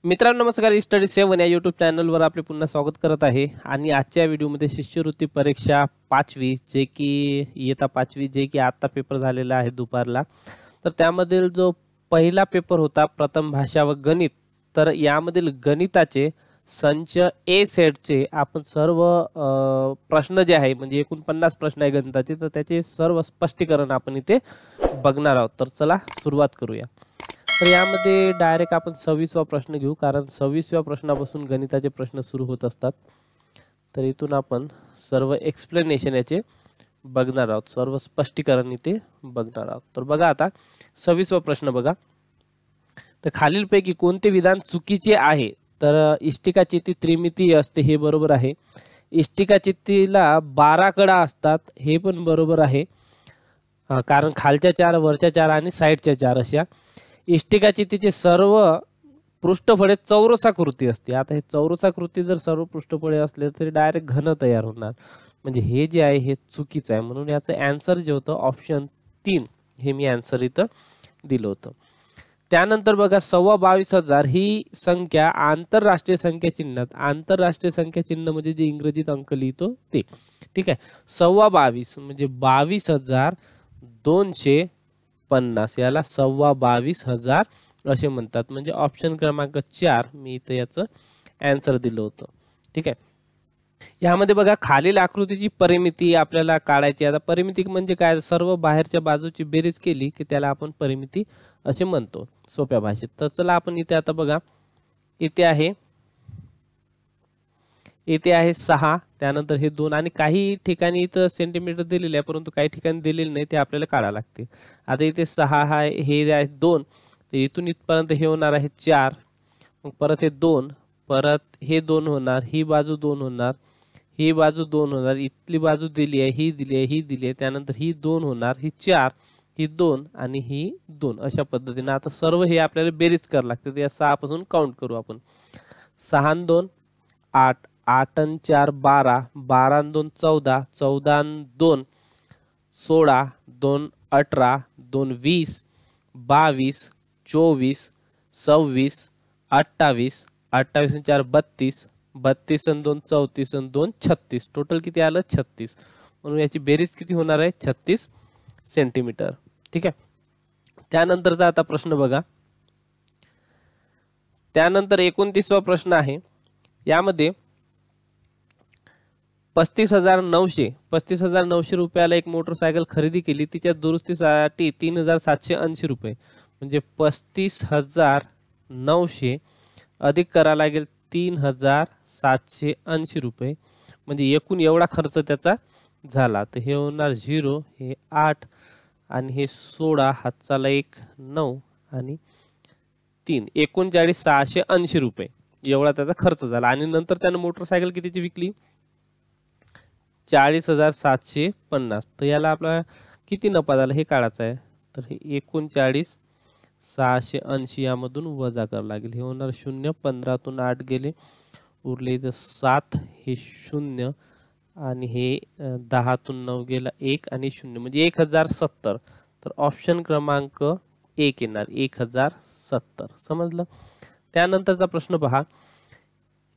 मित्रांनो नमस्कार. स्टडी 7 या यूट्यूब चॅनलवर आपले पुन्हा स्वागत करत आहे. आणि आजच्या व्हिडिओमध्ये शिष्यवृत्ती परीक्षा 5वी जे की इयत्ता 5वी जे की आता पेपर झालेला आहे दुपारला, तर त्यामधील जो पहिला पेपर होता प्रथम भाषा व गणित, तर यामधील गणिताचे संच ए सेटचे आपण सर्व प्रश्न जे आहे म्हणजे एकूण 50 प्रश्न आहे गणिताचे, तर त्याचे सर्व स्पष्टीकरण आपण इथे बघणार आहोत. तर चला सुरुवात करूया. तर यामध्ये डायरेक्ट आपण 26वा प्रश्न घेऊ, कारण 26व्या प्रश्नापासून गणिताचे प्रश्न सुरू होत असतात. तर इथून आपण सर्व एक्सप्लेनेशन याचे बघणार आहोत, सर्व स्पष्टीकरण इथे बघणार आहोत. तर बघा आता 26वा प्रश्न बघा. तर खालीलपैकी कोणते विधान चुकीचे आहे? तर इष्टिका चित्ती त्रिमितीय असते, हे बरोबर आहे. इष्टिका चित्तीला 12 कडा असतात, हे पण बरोबर आहे. कारण खालच्या 4 वरच्या 4 आणि साईडच्या 4 अशा. इष्टिका चित्तीचे सर्व पृष्ठफळे चौरसाकृती असते. आता हे चौरसाकृती जर सर्व पृष्ठफळे असले तरी डायरेक्ट घन तयार होणार, म्हणजे हे जे आहे हे चुकीचं आहे. म्हणून याचं आन्सर जे होतं ऑप्शन 3 हे मी आन्सर इथं दिलं होतं. त्यानंतर बघा 22,000 ही संख्या आंतरराष्ट्रीय संख्या चिन्हात, आंतरराष्ट्रीय संख्या चिन्ह म्हणजे जे इंग्रजीत अंक लिहितो ते, ठीक आहे. 22.5 म्हणजे 22,250 याला 22,000 असे म्हणतात. म्हणजे ऑप्शन क्रमांक 4 मी इथे याचं आन्सर दिलं होतं, ठीक आहे. यामध्ये बघा खालील आकृतीची परिमिती आपल्याला काढायची. आता परिमिती म्हणजे काय? सर्व बाहेरच्या बाजूची बेरीज केली की त्याला आपण परिमिती असे म्हणतो सोप्या भाषेत. तर चला आपण इथे आता बघा, इथे आहे 6, त्यानंतर हे 2 आणि काही ठिकाणी इथं सेंटीमीटर दिलेले आहे, परंतु काही ठिकाणी दिलेले नाही, ते आपल्याला काढावं लागते. आता इथे 6 आहे, हे आहे 2, तर इथून इथपर्यंत हे होणार आहे 4, मग परत हे 2, परत हे 2 होणार, ही बाजू 2 होणार, ही बाजू 2 होणार, इथली बाजू दिली आहे, ही दिली आहे, ही दिली आहे, त्यानंतर ही 2 होणार, ही 4, ही 2 आणि ही 2 अशा पद्धतीने. आता सर्व हे आपल्याला बेरीज करावं लागते. तर या 6 पासून काउंट करू आपण. 6 आणि 2 8, 8 आणि 4 12, 12 आणि 2 14, 14 आणि 2 16, 2 18, 2 20, 22, 24, 26, 28, 28 आणि 4 32, 32 आणि 2 34 आणि 2 36. टोटल किती आलं? 36. म्हणून याची बेरीज किती होणार आहे? 36 सेंटीमीटर, ठीक आहे. त्यानंतरचा आता प्रश्न बघा. त्यानंतर 29वा प्रश्न आहे. यामध्ये 35,900 रुपयाला एक मोटरसायकल खरेदी केली, तिच्या दुरुस्तीसाठी 3,780 रुपये, म्हणजे 35,900 अधिक करावा लागेल 3,780 रुपये, म्हणजे एकूण एवढा खर्च त्याचा झाला. तर हे होणार 0, हे 8 आणि हे 16, हातचाला 1 9 आणि 3, 39,680 रुपये एवढा त्याचा खर्च झाला. आणि नंतर त्याने मोटरसायकल कितीची विकली? 40,750. तर याला आपला किती नफा झाला हे काढायचं आहे. तर हे 39,680 यामधून वजा करावं लागेल. हे होणार 0, 15तून 8 गेले, उरले इथं 7, हे 0 आणि हे 10तून 9 गेला 1 आणि 0, म्हणजे 1,070. तर ऑप्शन क्रमांक 1 येणार 1,070. समजलं? त्यानंतरचा प्रश्न पहा.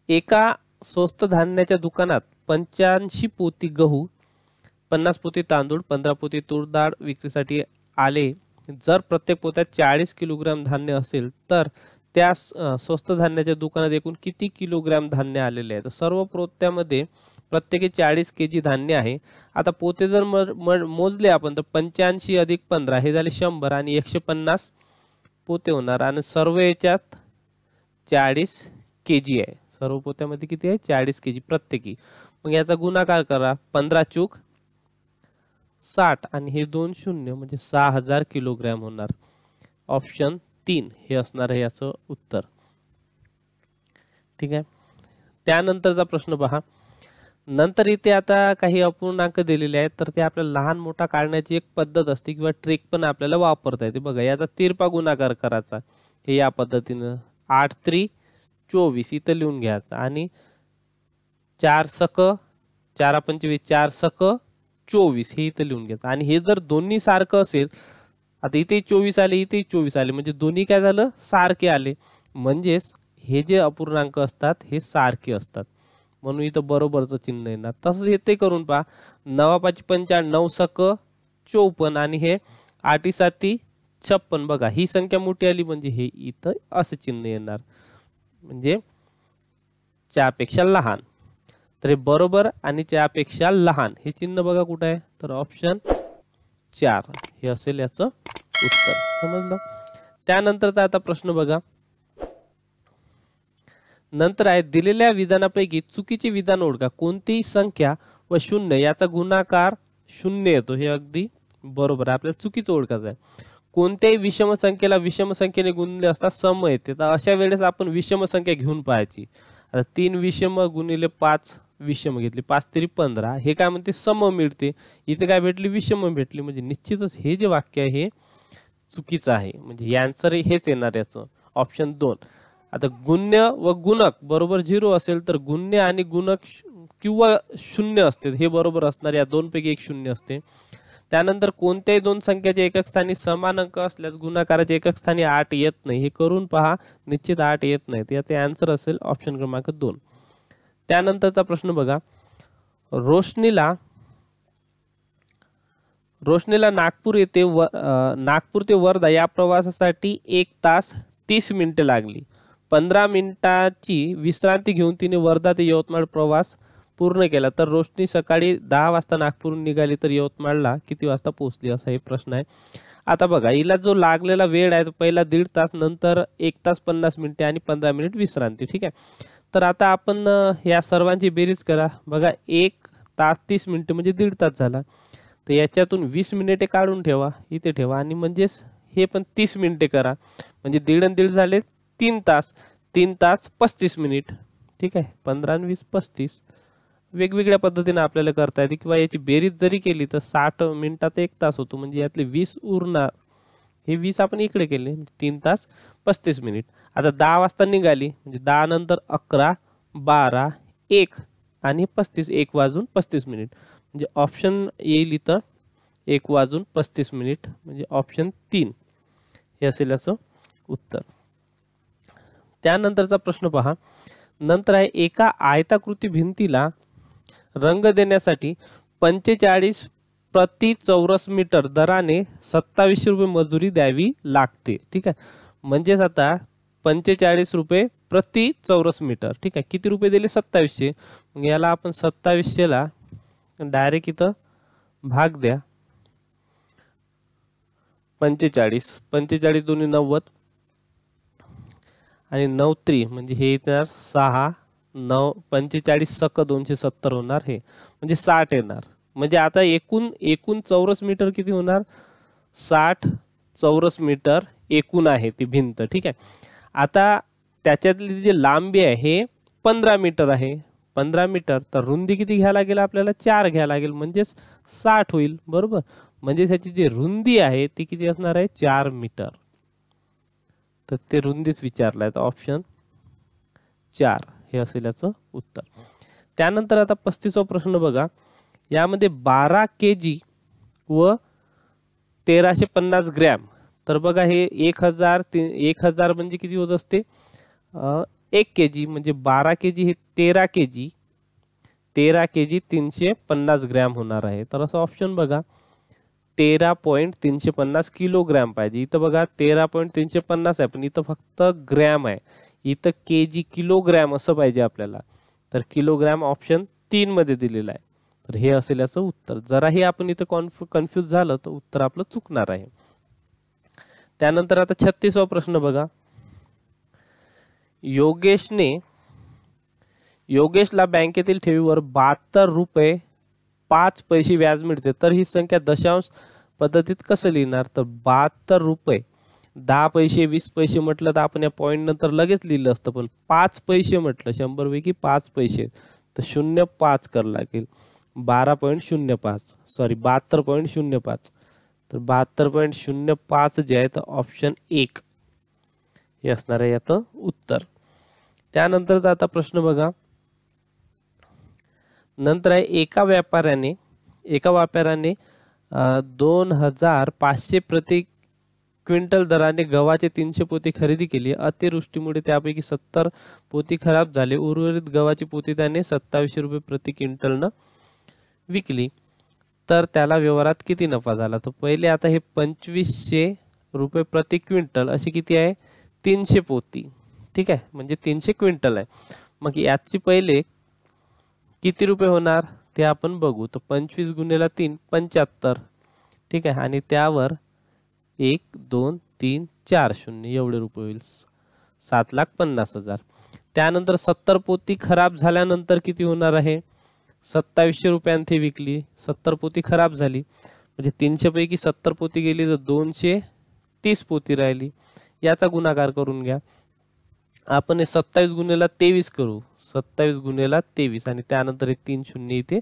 एका स्वस्त धान्याच्या दुकानात 85 पोती गहू, 50 पोती तांदूळ, 15 पोती तूर डाळ विक्रीसाठी आले. जर प्रत्येक पोत्यात 40 किलोग्राम धान्य असेल तर त्या स्वस्त धान्याच्या दुकानात एकूण किती किलोग्राम धान्य आलेले आहे? तर सर्व पोत्यामध्ये प्रत्येकी 40 केजी धान्य आहे. आता पोते जर मोजले आपण तर 85 अधिक 15 हे झाले 100 आणि 150 पोते होणार. आणि सर्व याच्यात 40 केजी आहे. सर्व पोत्यामध्ये किती आहे? 40 केजी प्रत्येकी. मग याचा गुणाकार करा, 15 चूक 60 आणि हे 2 0, म्हणजे 6,000 किलोग्राम होणार. ऑप्शन 3 हे असणार आहे याचं उत्तर, ठीक आहे. त्यानंतरचा प्रश्न पहा. नंतर इथे आता काही अपूर्णांक दिलेले आहेत, तर ते आपल्याला लहान मोठा काढण्याची एक पद्धत असते किंवा ट्रिक पण आपल्याला वापरता येते. बघा, याचा तिरपा गुणाकार करायचा, हे या पद्धतीनं 8 3 24 इथं लिहून घ्यायचा आणि 4 सक 4 25 4 सक 24 हे इथं लिहून घ्यायचं. आणि हे जर दोन्ही सारखं असेल, आता इथे 24 आले, इथे 24 आले, म्हणजे दोन्ही काय झालं? सारखे आले. म्हणजेच हे जे अपूर्णांक असतात हे सारखे असतात, म्हणून इथं बरोबरचं चिन्ह येणार. तसंच हे ते करून पहा. 9×5 = 9 सक 54 आणि हे 8×7 = 56. बघा ही संख्या मोठी आली म्हणजे हे इथं असं चिन्ह येणार, म्हणजे 4 पेक्षा लहान. तर हे बरोबर आणि 4 पेक्षा लहान हे चिन्ह बघा कुठं आहे, तर ऑप्शन 4 हे असेल याचं उत्तर. समजलं. त्यानंतरचा आता प्रश्न बघा. नंतर आहे दिलेल्या विधानापैकी चुकीचे विधान ओळखा. कोणतीही संख्या व 0 याचा गुणाकार 0 येतो. हे अगदी बरोबर आहे, आपल्याला चुकीचं ओळखायचं आहे. कोणत्याही विषम संख्येला विषम संख्येने गुणले असता सम येते. तर अशा वेळेस आपण विषम संख्या घेऊन पाहायची. आता 3 विषम गुणिले 5 विषम घेतली, 5 × 3 = 15. हे काय म्हणते, सम मिळते. इथे काय भेटली, विषम भेटली. म्हणजे निश्चितच हे जे वाक्य आहे हे चुकीचं आहे. म्हणजे आन्सर हेच येणार याचं, ऑप्शन 2. आता गुण्य व गुणक बरोबर 0 असेल तर गुण्य आणि गुणक किंवा 0 असते, हे बरोबर असणार. या दोनपैकी एक 0 असते. त्यानंतर कोणत्याही दोन संख्याच्या एकक स्थानी समान अंक असल्यास गुणाकाराच्या एकक स्थानी 8 येत नाही. हे करून पहा, निश्चित 8 येत नाही. याचे आन्सर असेल ऑप्शन क्रमांक 2. त्यानंतरचा प्रश्न बघा. रोशनीला नागपूर ते वर्धा या प्रवासासाठी 1 तास 30 मिनिटे लागली. 15 मिनिटाची विश्रांती घेऊन तिने वर्धा ते यवतमाळ प्रवास पूर्ण केला. तर रोशनी सकाळी 10 वाजता नागपूरहून निघाली तर यवतमाळला किती वाजता पोहोचली, असा हे प्रश्न आहे. आता बघा, हिला जो लागलेला वेळ आहे तो पहिला 1.5 तास, नंतर 1 तास 50 मिनिटे आणि 15 मिनिट विश्रांती. ठीक आहे. तर आता आपण या सर्वांची बेरीज करा. बघा 1 तास 30 मिनिटे म्हणजे 1.5 तास झाला. तर याच्यातून 20 मिनिटे काढून ठेवा, इथे ठेवा, आणि म्हणजेच हे पण 30 मिनिटे करा. म्हणजे 1.5 आणि 1.5 झाले 3 तास. 3 तास 35 मिनिट. ठीक आहे. 15 आणि 20 35. वेगवेगळ्या पद्धतीने आपल्याला करता येते, किंवा याची बेरीज जरी केली तर 60 मिनिटाचा 1 तास होतो. म्हणजे यातले 20 उरणार, हे 20 आपण इकडे केले. 3 तास 35 मिनिट. आता 10 वाजता निघाली म्हणजे 10 नंतर 11 12 1 आणि 35, 1 वाजून 35 मिनिट. म्हणजे ऑप्शन येईल इथं 1 वाजून 35 मिनिट, म्हणजे ऑप्शन 3 हे असेल याचं उत्तर. त्यानंतरचा प्रश्न पहा. नंतर आहे एका आयताकृती भिंतीला रंग देण्यासाठी 45 प्रति चौरस मीटर दराने 27 रुपये मजुरी द्यावी लागते. ठीक आहे. म्हणजेच आता 45 रुपये प्रति चौरस मीटर. ठीक आहे. किती रुपये दिले, 2700. मग याला आपण 2700ला डायरेक्ट इथं भाग द्या. 45 2 90 आणि 9 3 म्हणजे हे येणार 6 9 45 सक 270 होणार. हे म्हणजे 60 येणार. म्हणजे आता एकूण चौरस मीटर किती होणार, 60 चौरस मीटर एकूण आहे ती भिंत. ठीक आहे. आता त्याच्यातली जी लांबी आहे हे 15 मीटर आहे. 15 मीटर, तर रुंदी किती घ्यायला लागेल आपल्याला, 4 घ्यायला लागेल, म्हणजेच 60 होईल. बरोबर. म्हणजे त्याची जी रुंदी आहे ती किती असणार आहे, 4 मीटर. तर ते रुंदीच विचारलाय, तर ऑप्शन 4 हे असेल याचं उत्तर. त्यानंतर आता 35वा प्रश्न बघा. यामध्ये 12 kg व 1350 ग्रॅम. तर बघा हे 1000 म्हणजे किती होत असते, 1 kg म्हणजे 12 kg हे 13 kg 350 ग्रॅम होणार आहे. तर असं ऑप्शन बघा 13.350 किलोग्रॅम पाहिजे. इथं बघा 13.350 आहे, पण इथं फक्त ग्रॅम आहे. इथं kg किलोग्रॅम असं पाहिजे आपल्याला. तर किलोग्रॅम ऑप्शन 3 मध्ये दिलेला आहे. तर हे असेल याचं उत्तर. जराही आपण इथं कन्फ्यूज झालं तर उत्तर आपलं चुकणार आहे. त्यानंतर आता 36वा प्रश्न बघा. योगेशला बँकेतील ठेवीवर 72 रुपये 5 पैसे व्याज मिळते. तर ही संख्या दशांश पद्धतीत कसं लिहिणार, तर 72 रुपये 10 पैसे 20 पैसे म्हटलं तर आपण या पॉईंट नंतर लगेच लिहिलं असतं, पण 5 पैसे म्हटलं 100 पैकी 5 पैसे तर 0.5 करावं लागेल. 12.05 सॉरी 72.05. तर 72.05 जे आहे तर ऑप्शन 1 हे असणार आहे याचं उत्तर. त्यानंतरचा आता प्रश्न बघा. नंतर आहे एका व्यापाऱ्याने 2500 प्रति क्विंटल दराने गव्हाचे 300 पोती खरेदी केली. अतिवृष्टीमुळे त्यापैकी 70 पोती खराब झाले. उर्वरित गव्हाची पोती त्याने 2700 रुपये प्रति क्विंटलनं विकली. तर त्याला व्यवहारात किती नफा झाला? तर पहिले आता हे 2500 रुपये प्रति क्विंटल अशी किती आहे? 300 पोती. ठीक आहे, म्हणजे 300 क्विंटल आहे. मग याची पहिले किती रुपये होणार ते आपण बघू. तर 25 गुणिले 3 75. ठीक आहे, आणि त्यावर 1 2 3 4 शून्य एवढे रुपये होईल. 7,50,000. त्यानंतर 70 पोती खराब झाल्यानंतर किती होणार आहे? 2700 रुपयांनी विकली. 70 पोती खराब झाली म्हणजे 300 पैकी 70 पोती गेली तर 230 पोती राहिली. याचा गुणाकार करून घ्या. आपण हे 27 गुणिले 23 करू. 27 गुणिले 23 आणि त्यानंतर हे 3 शून्य इथे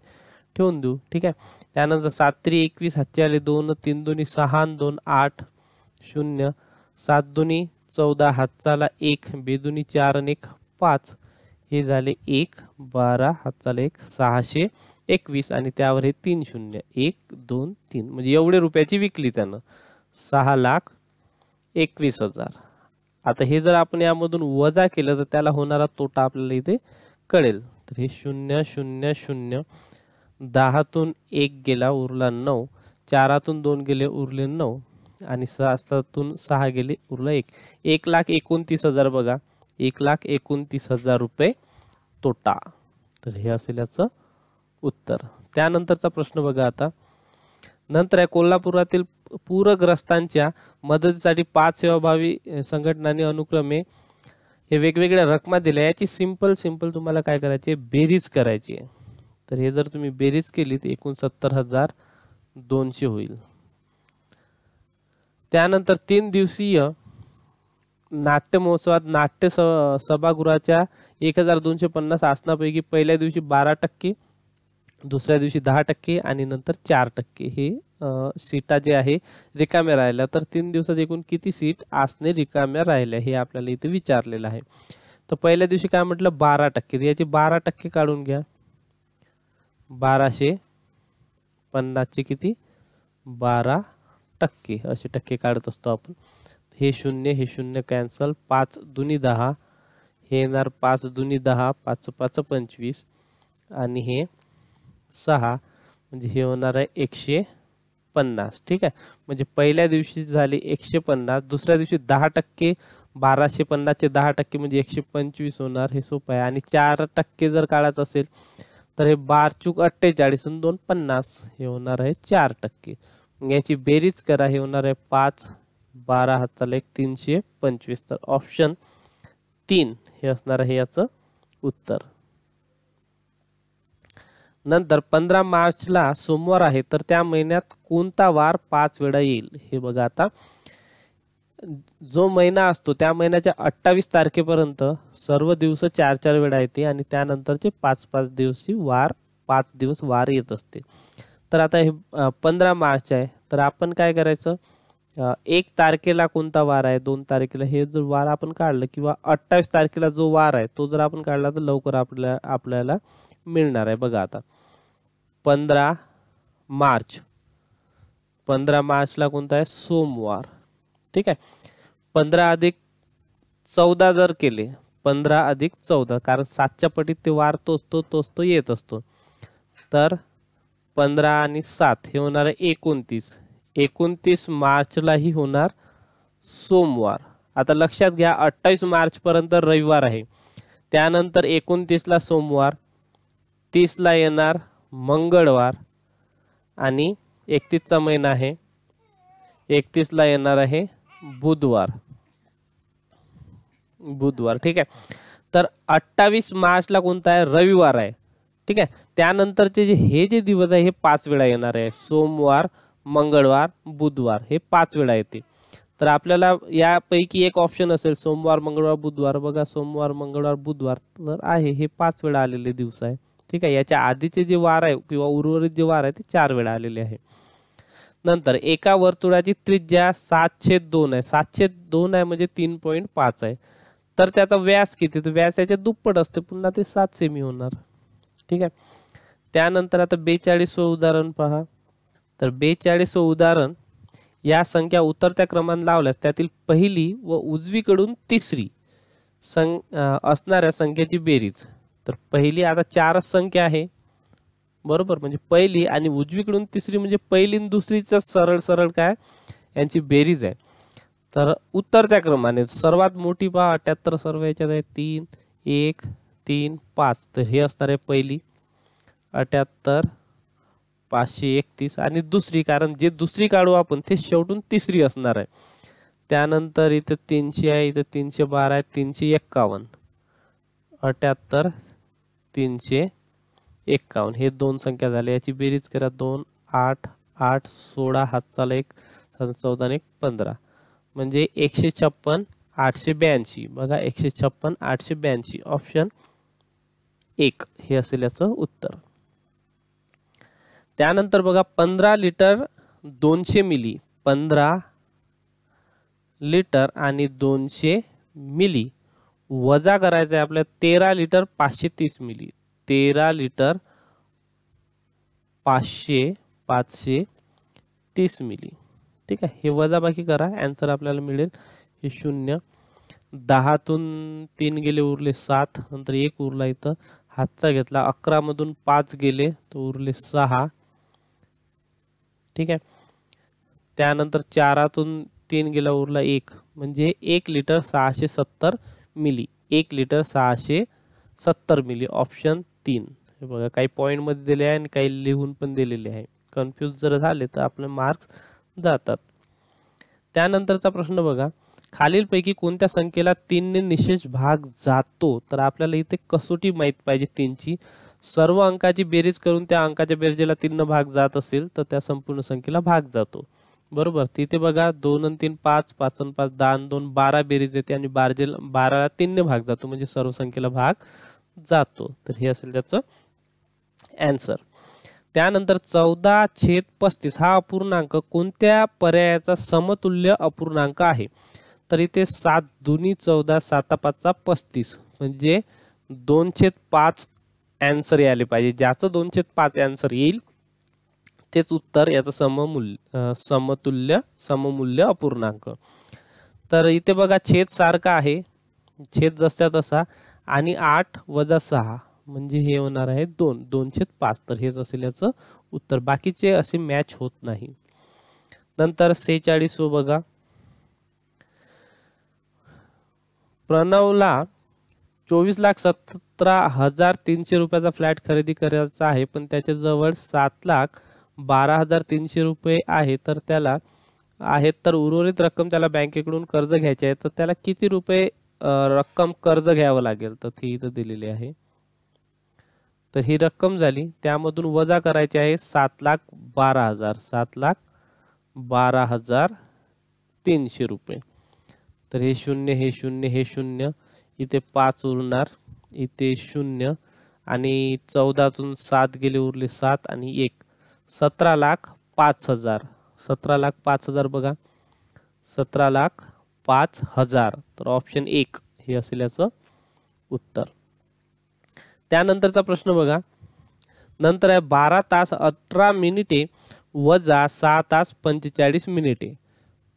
ठेवून देऊ. ठीक आहे, त्यानंतर 7 3 21 हातचे आले 2 3 2 6 आणि 2 8 0 7 2 14 हातचाला 1 बेदुनी 4 आणि 1 5 हे झाले 1 12 हातचाला 1 621 आणि त्यावर हे 3 शून्य 1 2 3 म्हणजे एवढे रुपयाची विकली त्यानं. 6,21,000. आता हे जर आपण यामधून वजा केलं तर त्याला होणारा तोटा आपल्याला इथे कळेल. तर हे 0 0 0 10तून 1 गेला उरला 9, 4तून 2 गेले उरले 9 आणि 7तून 6 गेले उरला 1. 1,29,000 बघा. 1,29,000 रुपये तोटा. तर हे असेल याचं उत्तर. त्यानंतरचा प्रश्न बघा आता. नंतर आहे कोल्हापुरातील पूरग्रस्तांच्या मदतीसाठी 5 सेवाभावी संघटनांनी अनुक्रमे हे वेगवेगळ्या रकमा दिल्या. याची सिंपल तुम्हाला काय करायचे? बेरीज करायची आहे. तर हे जर तुम्ही बेरीज केली तर एकूण 70,200 होईल. त्यानंतर 3 दिवसीय नाट्य महोत्सवात नाट्य सभागृहाच्या 1,250 आसनापैकी पहिल्या दिवशी 12%, दुसऱ्या दिवशी 10% आणि नंतर 4% हे सीटा जे आहे रिकाम्या राहिल्या. तर 3 दिवसात एकूण किती सीट आसने रिकाम्या राहिल्या हे आपल्याला इथे विचारलेलं आहे. तर पहिल्या दिवशी काय म्हटलं? 12%. याचे 12% काढून घ्या. 1250 चे किती? 12% असे टक्के काढत असतो आपण. हे 0 कॅन्सल. 5 दुनी 10 हे येणार 5 दुनी 10 5 5 25 आणि हे 6 म्हणजे हे होणार आहे 150. ठीक आहे, म्हणजे पहिल्या दिवशी झाले 150, दुसऱ्या दिवशी 10%, 1250 चे 10% म्हणजे 125 होणार. हे सोपं आहे. आणि 4% जर काढायचं असेल तर हे 12 चूक 48 आणि 2 50 हे होणार आहे 4%. याची बेरीज करा. हे होणार आहे 5 12 हाताला 1 325. तर ऑप्शन 3 हे असणार आहे याचं उत्तर. नंतर 15 मार्चला सोमवार आहे तर त्या महिन्यात कोणता वार 5 वेळा येईल? हे बघा. आता जो महिना असतो त्या महिन्याच्या 28 तारखेपर्यंत सर्व दिवस 4 वेळा येते आणि त्यानंतरचे 5 दिवशी वार 5 दिवस वार येत असते. तर आता हे 15 मार्च आहे तर आपण काय करायचं? 1 तारखेला कोणता वार आहे, 2 तारखेला हे जर वार आपण काढलं किंवा 28 तारखेला जो वार आहे तो जर आपण काढला तर लवकर आपल्याला मिळणार आहे. बघा आता 15 मार्च. 15 मार्चला कोणता आहे? सोमवार. ठीक आहे. 15 अधिक 14 जर केले 15 अधिक 14 कारण 7च्या पटीत ते वार तोच तो येत असतो. तर 15 आणि 7 हे होणार आहे 29. 29 मार्चलाही होणार सोमवार. आता लक्षात घ्या 28 मार्च पर्यंत रविवार आहे. त्यानंतर 29 ला सोमवार, 30 ला येणार मंगळवार आणि 31 चा महिना आहे. 31 ला येणार आहे बुधवार. ठीक आहे. तर 28 मार्चला कोणता आहे? रविवार आहे. ठीक आहे. त्यानंतरचे हे जे दिवस आहे हे 5 वेळा येणार आहे. सोमवार, मंगळवार, बुधवार हे 5 वेळा येते. तर आपल्याला यापैकी एक ऑप्शन असेल सोमवार, मंगळवार, बुधवार. बघा सोमवार, मंगळवार, बुधवार तर आहे हे 5 वेळा आलेले दिवस आहे. ठीक आहे. याच्या आधीचे जे वार आहे किंवा उर्वरित जे वार आहे ते 4 वेळा आलेले आहे. नंतर एका वर्तुळाची त्रिज्या 7/2 आहे. 7/2 आहे म्हणजे 3.5 आहे. तर त्याचा व्यास किती? तर व्यास याच्या दुप्पट असते पुन्हा ते 7 सेमी होणार. ठीक आहे. त्यानंतर आता 42वे उदाहरण पहा. तर 42वे उदाहरण या संख्या उतरत्या क्रमाने लावल्यास त्यातील पहिली व उजवीकडून तिसरी असणाऱ्या संख्येची बेरीज। तर पहिली आता 4च संख्या आहे बरोबर, म्हणजे पहिली आणि उजवीकडून तिसरी म्हणजे पहिली आणि दुसरीचा सरळ सरळ काय यांची बेरीज आहे। तर उतरत्या क्रमाने सर्वात मोठी पहा 78 सर्व याच्यात आहे 3 1 3 5, तर हे असणार आहे पहिली 78 531 आणि दुसरी, कारण जे दुसरी काढू आपण ते शेवटून तिसरी असणार आहे। त्यानंतर इथे 300 आहे, इथे 312 आहे, 351 78 351 हे दोन संख्या झाल्या, याची बेरीज करा 2 8 8 16 हातचाला 1 14 आणि 1 15 म्हणजे 156 882। बघा 156 882 ऑप्शन 1 हे असेल याचं उत्तर। त्यानंतर बघा 15 लिटर 200 मिली, 15 लिटर आणि 200 मिली वजा करायचं आहे आपल्याला 13 लिटर 530 मिली, 13 लिटर 530 मिली। ठीक आहे, हे वजा बाकी करा, आन्सर आपल्याला मिळेल हे 0 10 तून 3 गेले उरले 7, नंतर 1 उरला, इथं हातचा घेतला 11 मधून 5 गेले तर उरले 6। ठीक आहे, त्यानंतर 4तून 3 गेला उरला 1, म्हणजे 1 लिटर 670 मिली, 1 लिटर 670 मिली ऑप्शन 3। हे बघा काही पॉइंट मध्ये दिले आहे आणि काही लिहून पण दिलेले आहे, कन्फ्यूज जर झाले तर आपले मार्क्स जातात। त्यानंतरचा प्रश्न बघा, खालीलपैकी कोणत्या संख्येला 3 ने निशेष भाग जातो? तर आपल्याला इथे कसोटी माहित पाहिजे 3ची, सर्व अंकाची बेरीज करून त्या अंकाच्या बेरजेला 3 ने भाग जात असेल तर त्या संपूर्ण संख्येला भाग जातो बरोबर। तिथे बघा 2 आणि 3 5, 5 आणि 5 10 आणि 2 12 बेरीज येते आणि 12ला 3 ने भाग जातो म्हणजे सर्व संख्येला भाग जातो, तर हे असेल त्याचं आन्सर। त्यानंतर 14/35 हा अपूर्णांक कोणत्या पर्यायाचा समतुल्य अपूर्णांक आहे? तर इथे 7 दुनी 14 7 5 35 म्हणजे 2/5 आन्सर यायला पाहिजे, ज्याचं 2/5 आन्सर येईल तेच उत्तर याचं सममूल्य अपूर्णांक। तर इथे बघा छेद सारखा आहे, छेद जसा तसा, आणि 8 - 6 म्हणजे हे होणार आहे 2 2/5, तर हेच असेल याचं उत्तर, बाकीचे असे मॅच होत नाही। नंतर 46 बघा, प्रणवला 24,17,300 रुपयाचा फ्लॅट खरेदी करायचा आहे, पण त्याच्या जवळ 7,12,300 रुपये आहे, तर त्याला तर उर्वरित रक्कम त्याला बँकेकडून कर्ज घ्यायचे आहे, तर त्याला किती रुपये रक्कम कर्ज घ्यावं लागेल? तर ती इथं दिलेली आहे। तर ही रक्कम झाली, त्यामधून वजा करायचे आहे 7,12,000 7,12,300 रुपये। तर हे 0 हे 0 हे 0, इथे 5 उरणार, इथे 0 आणि 14तून 7 गेले उरले 7 आणि 1 17,05,000 17,05,000 बघा 17,05,000, तर ऑप्शन 1 हे असेल याचं उत्तर। त्यानंतरचा प्रश्न बघा, नंतर आहे 12 तास 18 मिनिटे वजा 6 तास 45 मिनिटे,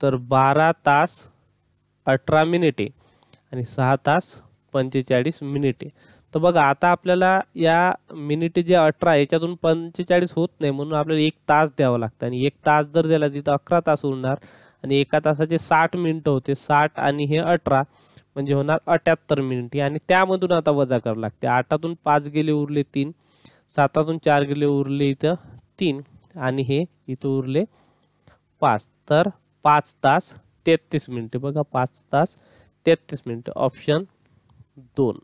तर 12 तास 18 मिनिटे आणि 6 तास 45 मिनिटे। तर बघा आता आपल्याला या मिनिटे जे 18 याच्यातून 45 होत नाही, म्हणून आपल्याला 1 तास द्यावा लागतं, आणि 1 तास जर दिला तिथं 11 तास उरणार, आणि एका तासाचे 60 मिनिटं होते, 60 आणि हे 18 म्हणजे होणार 78 मिनिटे, आणि त्यामधून आता वजा करावं लागते। 8तून 5 गेले उरले 3, 7तून 4 गेले उरले इथं 3, आणि हे इथं उरले 5, तर 5 तास 33 मिनिटे। बघा 5 तास 33 मिनिटे ऑप्शन 2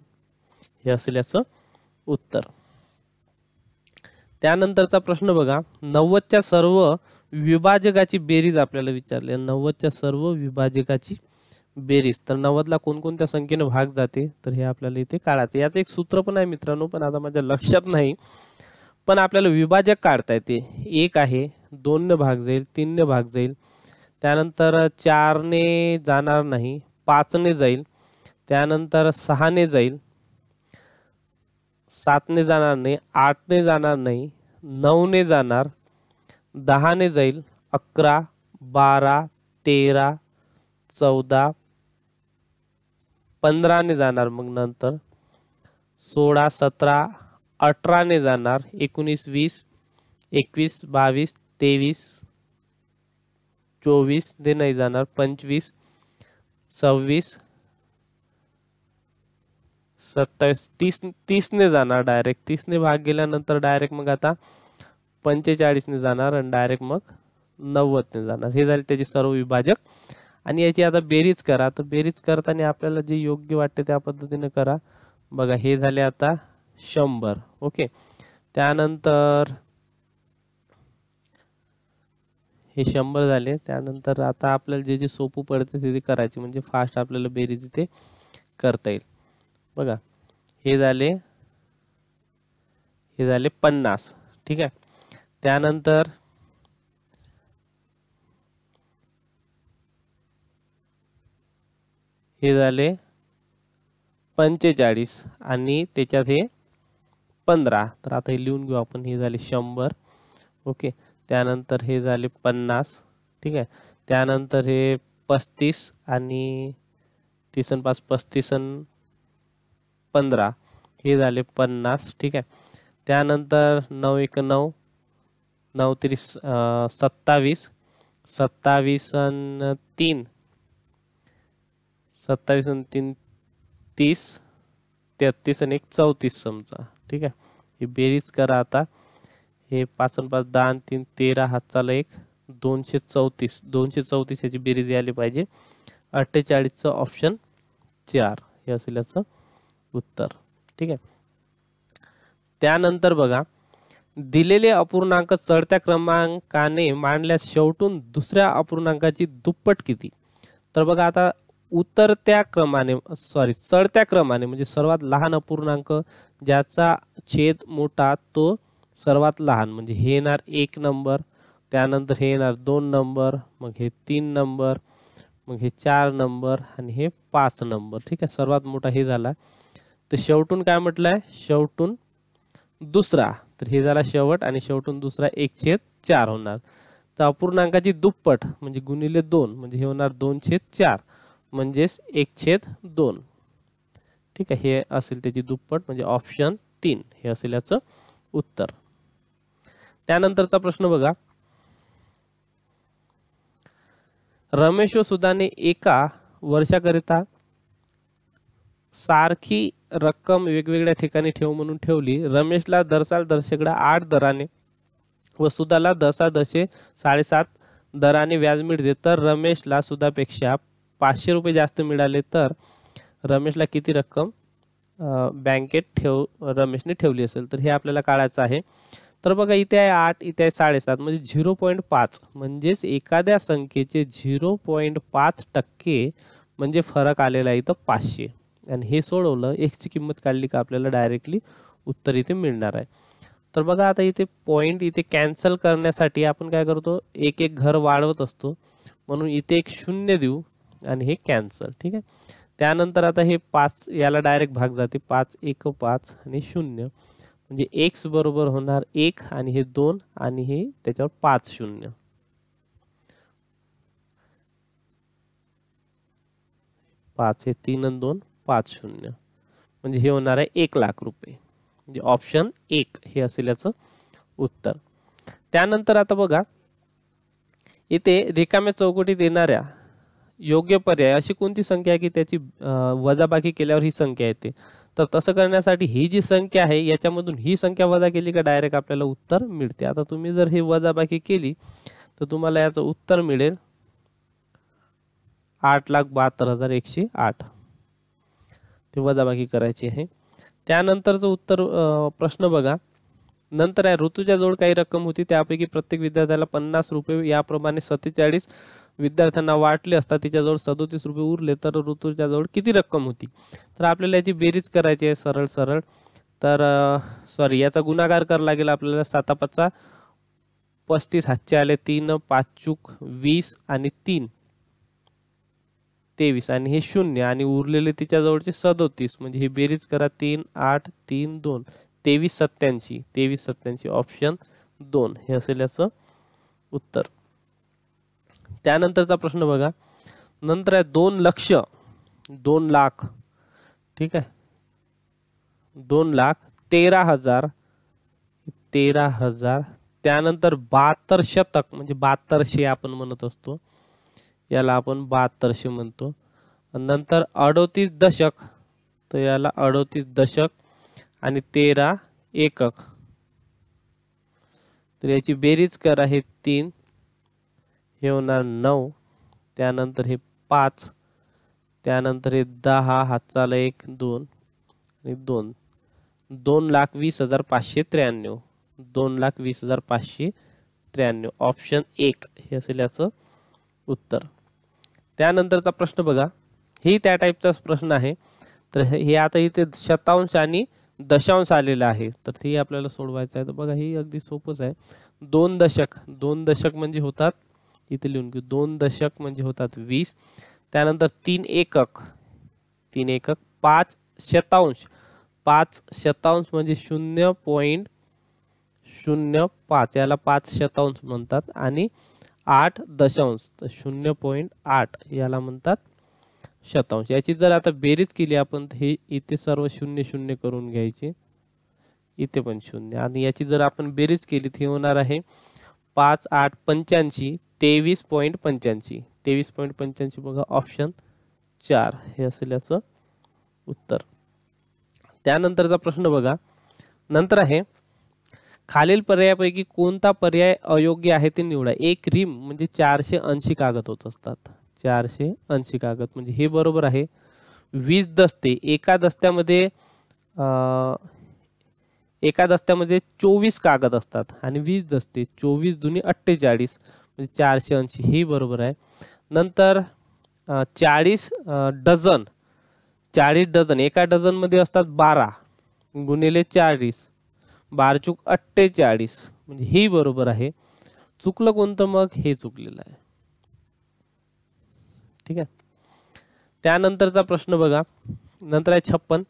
हे असेल याचं उत्तर। त्यानंतरचा प्रश्न बघा, 90च्या सर्व विभाजकाची बेरीज आपल्याला विचारली, 90च्या सर्व विभाजकाची बेरीज, तर 90ला कोणकोणत्या संख्येने भाग जाते? तर हे आपल्याला इथे काढायचं, याचं एक सूत्र पण आहे मित्रांनो, पण आता माझ्या लक्षात नाही, पण आपल्याला विभाजक काढता येते। 1 आहे, 2 ने भाग जाईल, 3 ने भाग जाईल, त्यानंतर 4 ने जाणार नाही, 5 ने जाईल, त्यानंतर 6 ने जाईल, 7 ने जाणार नाही, 8 ने जाणार नाही, 9 ने जाणार, 10 ने जाईल, 11 12, 13, 14, 15 ने जाणार, मग नंतर 16, 17, 18 ने जाणार, 19, 20, 21, 22, 23, 24 ने नाही जाणार, 25, 26, 27, 30 ने जाणार डायरेक्ट, 30 ने भाग गेल्यानंतर डायरेक्ट मग आता 45 ने जाणार आणि डायरेक्ट मग 90 ने जाणार. हे झाले त्याचे सर्व विभाजक. आणि याची आता बेरीज करा. तर बेरीज करताना आपल्याला जे योग्य वाटते त्या पद्धतीने करा. बघा हे झाले आता 100. ओके, त्यानंतर हे 100 झाले. त्यानंतर आता आपल्याला जे जे सोपं पडते ते करायचे, म्हणजे फास्ट आपल्याला बेरीज इथे करता येईल. बघा हे झाले 50. ठीक आहे, त्यानंतर हे झाले 45 आणि त्याच्यात हे 15. तर आता हे लिहून घेऊ आपण. हे झाले 100. ओके, त्यानंतर हे झाले 50. ठीक आहे, त्यानंतर हे 35 आणि 30 आणि 5 35 आणि 15 हे झाले 50. ठीक आहे, त्यानंतर 9 1 9 9 30 27 27 आणि 3 27 आणि 3 30 33 आणि 1 34 समजा. ठीक आहे, ही बेरीज करा आता. हे 5 आणि 5 10 आणि 3 13, हाताला 1 234. 234 याची बेरीज यायला पाहिजे. 48चं ऑप्शन 4 हे असेल याचं उत्तर. ठीक आहे, त्यानंतर बघा दिलेले अपूर्णांक चढत्या क्रमांकाने मांडल्यास शेवटून दुसऱ्या अपूर्णांकाची दुप्पट किती. तर बघा आता उतरत्या क्रमाने चढत्या क्रमाने म्हणजे सर्वात लहान अपूर्णांक ज्याचा छेद मोठा तो सर्वात लहान, म्हणजे हे येणार 1 नंबर, त्यानंतर हे येणार 2 नंबर, मग हे 3 नंबर, मग हे 4 नंबर आणि हे 5 नंबर. ठीक आहे, सर्वात मोठा हे झाला. तर शेवटून काय म्हटलंय, शेवटून दुसरा, तर हे झाला शेवट आणि शेवटून दुसरा 1/4 होणार. तर अपूर्णांकाची दुप्पट म्हणजे गुणिले 2 म्हणजे हे होणार 2/4 म्हणजेच 1/2. ठीक आहे, हे असेल त्याची दुप्पट म्हणजे ऑप्शन 3 हे असेल याचं उत्तर. त्यानंतरचा प्रश्न बघा. रमेश व सुधाने एका वर्षाकरिता सारखी रक्कम वेगवेगळ्या ठिकाणी ठेव म्हणून ठेवली. रमेशला दरसाल दरशेकडा 8 दराने व सुधाला दशे 7.5 दराने व्याज मिळते. तर रमेशला सुधापेक्षा 500 रुपये जास्त मिळाले तर रमेशला किती रक्कम बँकेत रमेशने ठेवली असेल. तर हे आपल्याला काढायचं आहे. तर बघा इथे आहे 8, इथे आहे 7.5 म्हणजे 0.5 म्हणजेच एखाद्या संख्येचे 0.5% म्हणजे फरक आलेला आहे इथं 500. आणि हे सोडवलं, x ची किंमत काढली का आपल्याला डायरेक्टली उत्तर इथे मिळणार आहे. तर बघा आता इथे पॉइंट इथे कॅन्सल करण्यासाठी आपण काय करतो, एक एक घर वाढवत असतो, म्हणून इथे एक 0 देऊ आणि हे कॅन्सल. ठीक आहे, त्यानंतर आता हे 5 याला डायरेक्ट भाग जाते, 5 1 5 आणि 0 म्हणजे x बरोबर होणार 1 आणि हे 2 आणि हे त्याच्यावर 5 0. 5 हे 3 आणि 2 5 0 म्हणजे हे होणार आहे 1 लाख रुपये. म्हणजे ऑप्शन 1 हे असेल याचं उत्तर. त्यानंतर आता बघा इथे रिकाम्या चौकटीत येणाऱ्या योग्य पर्याय अशी कोणती संख्या आहे की त्याची वजाबाकी केल्यावर ही संख्या येते. तर तसं करण्यासाठी ही जी संख्या आहे याच्यामधून ही संख्या वजा केली का डायरेक्ट आपल्याला उत्तर मिळते. आता तुम्ही जर ही वजाबाकी केली तर तुम्हाला याचं उत्तर मिळेल 8,72,108. ते वजाबाकी करायची आहे. त्यानंतरचं उत्तर प्रश्न बघा. नंतर आहे ऋतूच्या जवळ काही रक्कम होती, त्यापैकी प्रत्येक विद्यार्थ्याला 50 रुपये याप्रमाणे 47 विद्यार्थ्यांना वाटले असता तिच्याजवळ 37 रुपये उरले तर ऋतूच्या जवळ किती रक्कम होती. तर आपल्याला याची बेरीज करायची आहे सरळ सरळ. तर याचा गुणाकार करावा लागेल आपल्याला. 7 5 35 हातचे आले 3 5 चूक 20 आणि 3 23 आणि हे 0 आणि उरलेले तिच्या जवळचे 37 म्हणजे ही बेरीज करा 3 8 3 2 23 87. 23 87 ऑप्शन 2 हे असेल याचं उत्तर. त्यानंतरचा प्रश्न बघा, नंतर आहे 2 लक्ष, 2 लाख, ठीक आहे, 2,13,000, 13,000. त्यानंतर 72 शतक म्हणजे 7200 आपण म्हणत असतो, याला आपण 7200 म्हणतो. नंतर 38 दशक, तर याला 38 दशक आणि 13 एकक. तर याची बेरीज करा, हे 3, हे होणार 9, त्यानंतर हे 5, त्यानंतर हे 10, हातचाला 1 2 आणि 2, 2,20,593, 2,20,593. ऑप्शन 1 हे असेल याचं उत्तर. त्यानंतरचा प्रश्न बघा, ही त्या टाईपचाच प्रश्न आहे. तर हे आता इथे शतांश आणि दशांश आलेला आहे, तर ते आपल्याला सोडवायचं आहे. तर बघा, ही अगदी सोपंच आहे. 2 दशक, 2 दशक म्हणजे होतात, इथे लिहून घेऊ, 2 दशक म्हणजे होतात 20. त्यानंतर 3 एकक, 3 एकक, 5 शतांश, 5 शतांश म्हणजे 0.05, याला 5 शतांश म्हणतात. आणि 8 दशांश, तर 0.8 याला म्हणतात शतांश. याची जर आता बेरीज केली आपण, हे इथे सर्व 0 0 करून घ्यायचे, इथे पण 0, आणि याची जर आपण बेरीज केली तर हे होणार आहे 5 8 85, 23.85, 23.85. बघा, ऑप्शन 4 हे असेल याचं उत्तर. त्यानंतरचा प्रश्न बघा, नंतर आहे, खालील पर्यायापैकी कोणता पर्याय अयोग्य आहे ते निवडा. एक रिम म्हणजे 480 कागद होत असतात, 480 कागद म्हणजे हे बरोबर आहे. 20 दस्ते, एका दस्त्यामध्ये 24 कागद असतात, आणि 20 दस्ते, 24 दुनी 48 म्हणजे 480, हे बरोबर आहे. नंतर 40 डझन, 40 डझन, एका डझन मध्ये असतात 12 गुणिले 40, 12 चूक 48 म्हणजे हे बरोबर आहे. चुकलं कोणतं मग, हे चुकलेलं आहे, ठीक आहे. त्यानंतरचा प्रश्न बघा, नंतर आहे 56.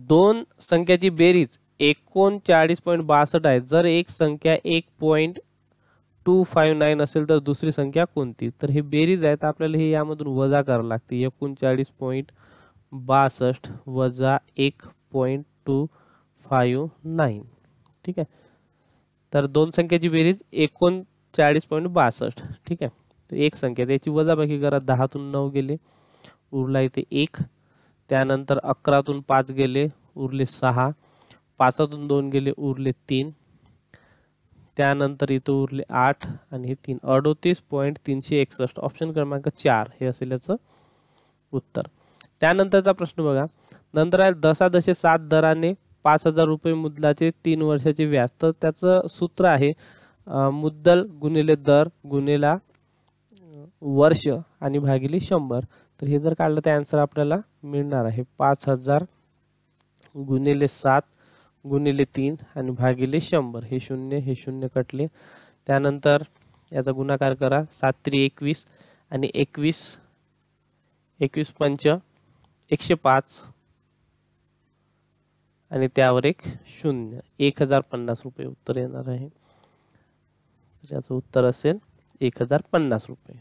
2 संख्याची बेरीज 39.62 आहे. जर एक संख्या 1.259 असेल तर दुसरी संख्या कोणती. तर हे बेरीज आहे, तर आपल्याला हे यामधून वजा करावं लागते. 39.62 वजा 1.259, ठीक आहे. तर 2 संख्याची बेरीज 39.62, ठीक आहे. तर एक संख्या, त्याची वजाबाकी करा, 10तून 9 गेले, उरला इथे 1. त्यानंतर 11तून 5 गेले, उरले 6. 5तून 2 गेले, उरले 3. त्यानंतर इथं उरले 8 आणि हे 3, 38.361. ऑप्शन क्रमांक 4 हे असेल याचं उत्तर. त्यानंतरचा प्रश्न बघा, नंतर आहे दशादशे 7 दराने 5,000 रुपये मुद्दलाचे 3 वर्षाचे व्याज. तर त्याचं सूत्र आहे मुद्दल गुणिले दर गुणिला वर्ष आणि भागिले 100. तर हे जर काढलं तर आन्सर आपल्याला मिळणार आहे 5,000 गुणिले 7 गुणिले 3 आणि भागिले 100. हे 0 हे 0 कटले. त्यानंतर याचा गुणाकार करा, 7 3 21 आणि 21 पंच 105 आणि त्यावर एक 0, 1050 रुपये उत्तर येणार आहे. याचं उत्तर असेल 1050 रुपये.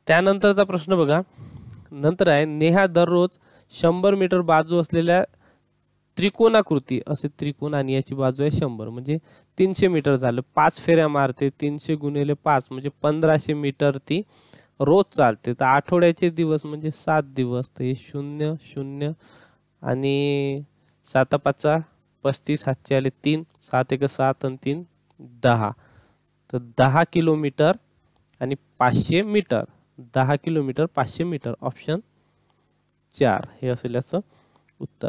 त्यानंतरचा प्रश्न बघा, नंतर आहे, नेहा दररोज 100 मीटर बाजू असलेल्या त्रिकोणाकृती, असे त्रिकोण आणि याची बाजू आहे 100 म्हणजे 300 मीटर झालं. 5 फेऱ्या मारते, 300 गुणिले 5 म्हणजे 1500 मीटर ती रोज चालते. तर आठवड्याचे दिवस म्हणजे 7 दिवस. तर हे 0 0 आणि 7 5 35, हातचे आले 3, 7 1 7 आणि 3 10. तर 10 किलोमीटर आणि 500 मीटर, 10 किलोमीटर 500 मीटर. ऑप्शन 4 हे असेल याचं उत्तर.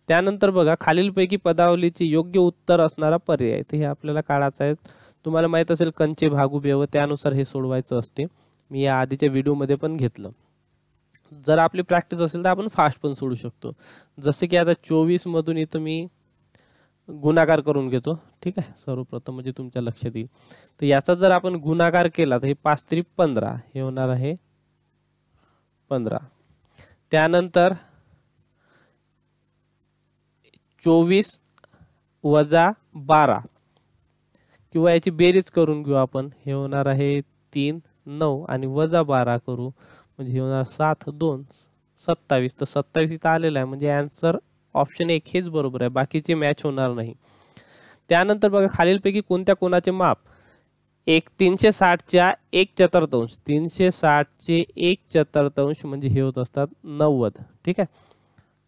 त्यानंतर बघा, खालीलपैकी पदावलीचे योग्य उत्तर असणारा पर्याय. तर हे आपल्याला काढायचं आहे. तुम्हाला माहित असेल कंचे भागू बेव, त्यानुसार हे सोडवायचं असते. मी या आधीच्या व्हिडिओमध्ये पण घेतलं. जर आपली प्रॅक्टिस असेल तर आपण फास्ट पण सोडू शकतो. जसे की आता 24 मधून इथं मी गुणाकार करून घेतो, ठीक आहे. सर्वप्रथम म्हणजे तुमच्या लक्षात येईल. तर याचा जर आपण गुणाकार केला तर हे 5 3 15 हे होणार आहे 15. त्यानंतर 24 वजा 12 किंवा याची बेरीज करून घेऊ आपण. हे होणार आहे 3 9 आणि वजा 12 करू म्हणजे हे होणार 7 2 27. तर 27 इथं आलेला आहे म्हणजे आन्सर ऑप्शन 1 हेच बरोबर आहे, बाकीचे मॅच होणार नाही. त्यानंतर बघा खालीलपैकी कोणत्या कोणाचे माप 360च्या 1/4 360चे 1/4 म्हणजे हे होत असतात 90. ठीक आहे,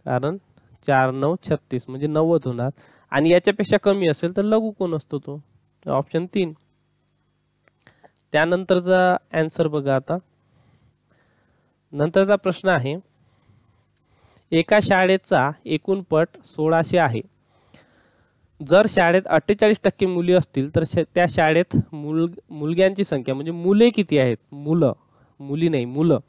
कारण 4 9 36 म्हणजे 90 होणार. आणि याच्यापेक्षा कमी असेल तर लघु कोण असतो तो, ऑप्शन 3. त्यानंतरचा आन्सर बघा. आता नंतरचा प्रश्न आहे, एका शाळेचा एकूण पट 1600 आहे. जर शाळेत 48% मुली असतील तर त्या शाळेत मुलग्यांची संख्या म्हणजे मुले किती आहेत, मुली नाही मुलं.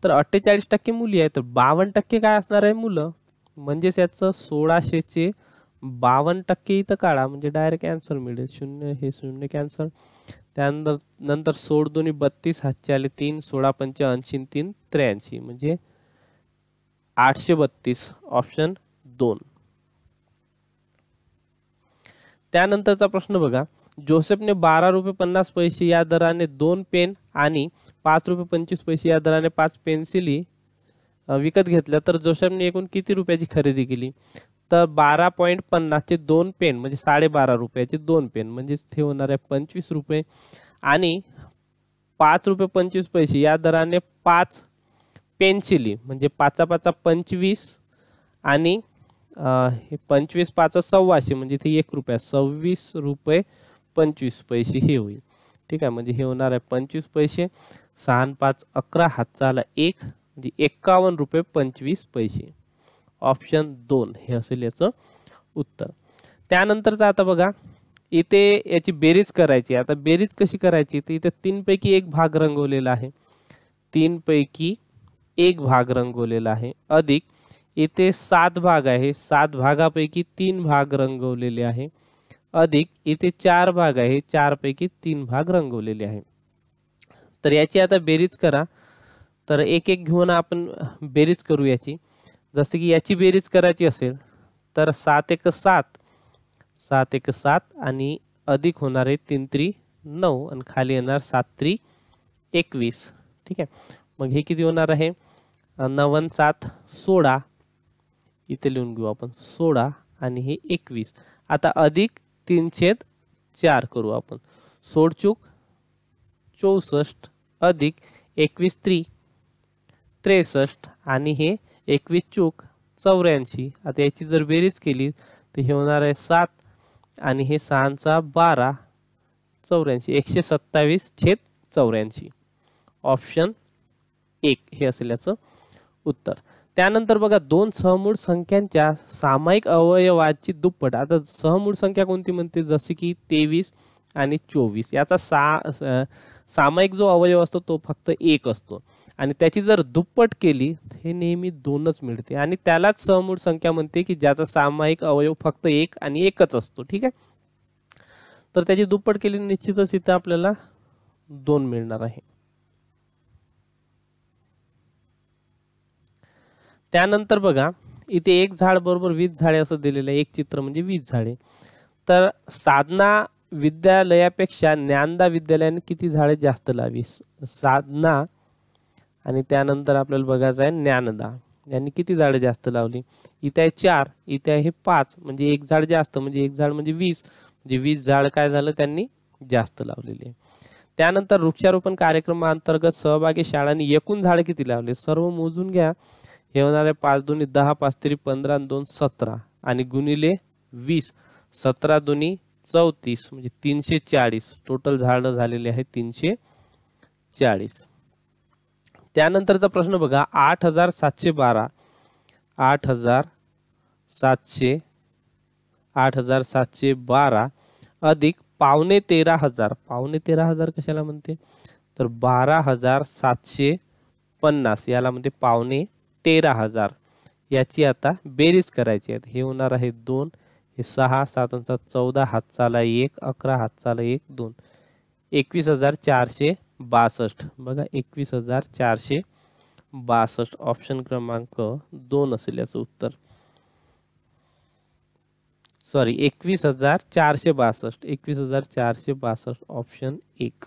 तर 48% मुली आहेत तर 52% काय असणार आहे, मुलं. म्हणजेच याचं 1600चे 52% इथं काढा म्हणजे डायरेक्ट आन्सर मिळेल. 0 हे 0 कॅन्सल. त्यानंतर 16 दोन्ही 32, हातचे आले 3, 16 पंचे 80, 3 83 म्हणजे 832, ऑप्शन 2. त्यानंतरचा प्रश्न बघा, जोसेफने 12 रुपये 50 पैसे या दराने 2 पेन आणि 5 रुपये 25 पैसे या दराने 5 पेन्सिली विकत घेतल्या, तर जोसेफने एकूण किती रुपयाची खरेदी केली. तर 12.50चे 2 पेन म्हणजे 12.5 रुपयाचे 2 पेन म्हणजे ते होणार आहे 25 रुपये आणि 5 रुपये 25 पैसे या दराने 5 पेन्सिली म्हणजे 5 5 25 आणि हे 25 5 125 म्हणजे ते 1 रुपया 26 रुपये 25 पैसे हे होईल. ठीक आहे, म्हणजे हे होणार आहे 25 पैसे. 6 5 11, हातचा आला 1 म्हणजे 51 रुपये 25 पैसे, ऑप्शन 2 हे असेल याचं उत्तर. त्यानंतरचं आता बघा, इथे याची बेरीज करायची. आता बेरीज कशी करायची, तर इथे 3 पैकी 1 भाग रंगवलेला आहे, 3 पैकी 1 भाग रंगवलेला आहे, अधिक इथे 7 भाग आहे, 7 भागापैकी 3 भाग रंगवलेले आहे, अधिक इथे 4 भाग आहे, 4 पैकी 3 भाग रंगवलेले आहे. तर याची आता बेरीज करा. तर एक एक घेऊन आपण बेरीज करू याची. जसं की याची बेरीज करायची असेल तर 7 1 7, 7 1 7 आणि अधिक होणार आहे 3 3 9 आणि खाली येणार 7 3 21. ठीक आहे, मग हे किती होणार आहे, 9 7 16, इथे लिहून घेऊ आपण 16 आणि हे 21. आता अधिक 3/4 करू आपण, 16 चूक 64 अधिक 21 3 63 आणि हे 21 चूक 84. आता याची जर बेरीज केली तर हे होणार आहे 7 आणि हे 6 12 84, 127/84, ऑप्शन 1 हे असेल याचं उत्तर. त्यानंतर बघा, 2 सहमूळ संख्यांच्या सामायिक अवयवाची दुप्पट. आता सहमूळ संख्या कोणती म्हणते, जसे की 23 आणि 24. याचा सामायिक जो अवयव असतो तो फक्त 1 असतो आणि त्याची जर दुप्पट केली हे नेहमी 2च मिळते आणि त्यालाच सहमूळ संख्या म्हणते की ज्याचा सामायिक अवयव फक्त 1 आणि 1च असतो. ठीक आहे, तर त्याची दुप्पट केली निश्चितच इथे आपल्याला 2 मिळणार आहे. त्यानंतर बघा, इथे 1 झाड बरोबर 20 झाडे असं दिलेलं आहे, एक चित्र म्हणजे 20 झाडे. तर साधना विद्यालयापेक्षा ज्ञानदा विद्यालयाने किती झाडे जास्त लावी. साधना आणि त्यानंतर आपल्याला बघायचं आहे ज्ञानदा यांनी किती झाडे जास्त लावली. इथे आहे 4, इथे आहे 5 म्हणजे 1 झाड जास्त म्हणजे 1 झाड म्हणजे 20 म्हणजे 20 झाड काय झालं त्यांनी जास्त लावलेले. त्यानंतर वृक्षारोपण कार्यक्रमाअंतर्गत सहभागी शाळांनी एकूण झाडे किती लावले, सर्व मोजून घ्या. हे होणार आहे 5 2 10, 5 3 15 आणि 2 17 आणि गुणिले 20, 17 2 34 म्हणजे 340. टोटल झाडं झालेले आहे 340. त्यानंतरचा प्रश्न बघा, 8712 8712 अधिक 12,500. 12,500 कशाला म्हणते, तर 12,750 याला म्हणते 12,500. याची आता बेरीज करायची आहे. हे होणार आहे 2, हे 6 7 7 14, हातचा आला 1 11, हातचा आला 1 2, 21,462. बघा 21,462, ऑप्शन क्रमांक 2 असेल याचं उत्तर. सॉरी 21,462, 21,462 ऑप्शन 1,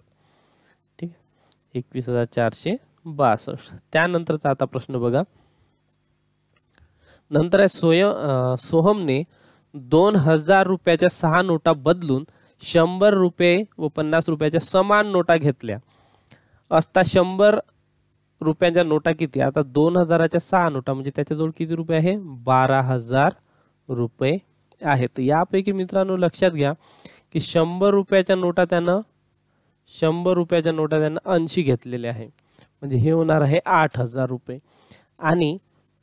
ठीक आहे, 21,462. त्यानंतरचा आता प्रश्न बघा. नंतर आहे सोहमने 2,000 रुपयाच्या 6 नोटा बदलून 100 रुपये व 50 रुपयाच्या समान नोटा घेतल्या असता 100 रुपयांच्या नोटा किती? आता 2,000च्या 6 नोटा म्हणजे त्याच्याजवळ किती रुपये आहे? 12,000 रुपये आहेत. यापैकी मित्रांनो लक्षात घ्या की 100 रुपयाच्या नोटा त्यानं 80 घेतलेल्या आहे, म्हणजे हे होणार आहे 8,000 रुपये. आणि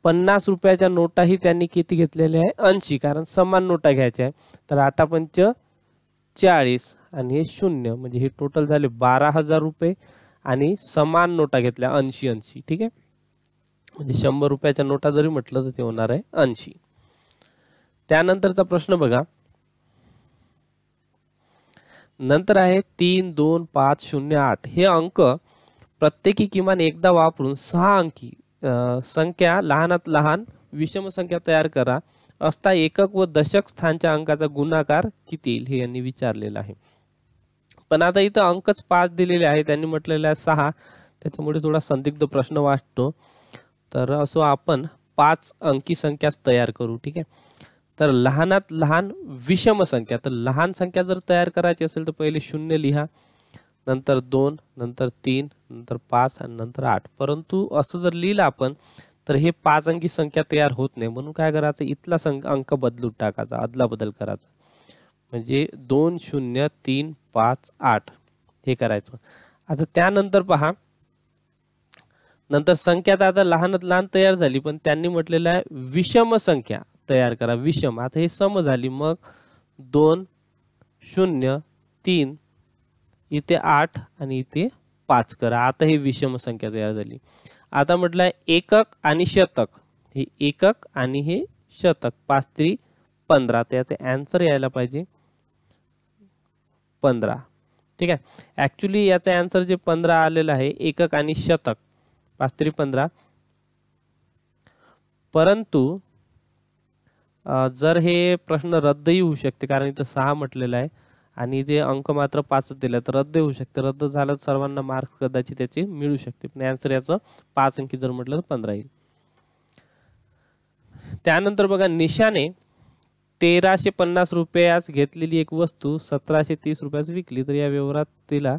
50 रुपयाच्या नोटाही त्यांनी किती घेतलेल्या आहे? 80, कारण समान नोटा घ्यायच्या आहे. तर 8 पंच 40 आणि हे 0, म्हणजे हे टोटल झाले 12,000 रुपये आणि समान नोटा घेतल्या 80. ठीक आहे, म्हणजे 100 रुपयाच्या नोटा जरी म्हटलं तर ते होणार आहे 80. त्यानंतरचा प्रश्न बघा. नंतर आहे 3, 2, 5, 0, 8 हे अंक प्रत्येकी किमान एकदा वापरून 6 अंकी संख्या लहानात लहान विषम संख्या तयार करा असता एकक व दशक स्थानच्या अंकाचा गुणाकार किती येईल, हे यांनी विचारलेलं आहे. पण आता इथं अंकच 5 दिलेले आहे, त्यांनी म्हटलेलं आहे 6, त्याच्यामुळे थोडा संदिग्ध प्रश्न वाटतो. तर असो आपण 5 अंकी संख्या तयार करू. ठीक आहे, तर लहानात लहान विषम संख्या, तर लहान संख्या जर तयार करायची असेल तर पहिले 0 लिहा, नंतर 2, नंतर 3, नंतर 5 आणि नंतर 8. परंतु असं जर लिहिलं आपण तर हे 5 अंकी संख्या तयार होत नाही. म्हणून काय करायचं, इथला अंक बदलून टाकायचा, अदला बदल करायचा, म्हणजे 2, 0, 3, 5, 8 हे करायचं. आता त्यानंतर पहा, नंतर संख्या तर आता लहानात लहान तयार झाली, पण त्यांनी म्हटलेलं आहे विषम संख्या तयार करा, विषम. आता हे सम झाली, मग 2, 0, 3, इथे 8 आणि इथे 5 करा. आता हे विषम संख्या तयार झाली. आता म्हटलंय एकक आणि शतक, हे एकक आणि हे शतक, 5 3 15, त्याचे आन्सर यायला पाहिजे 15. ठीक आहे, ऍक्च्युली याचा आन्सर जे 15 आलेला आहे, एकक आणि शतक 5 3 15. परंतु जर हे प्रश्न रद्दही होऊ शकते, कारण इथं 6 म्हटलेलं आहे आणि ते अंक मात्र 5 दिला, तर रद्द होऊ शकते. रद्द झालं तर सर्वांना मार्क्स कदाचित त्याचे मिळू शकते, पण आन्सर याचं 5 अंकी जर म्हटलं तर 15 येईल. त्यानंतर बघा, निशाने 1,350 रुपयास घेतलेली एक वस्तू 1,730 रुपयास विकली, तर या व्यवहारात तिला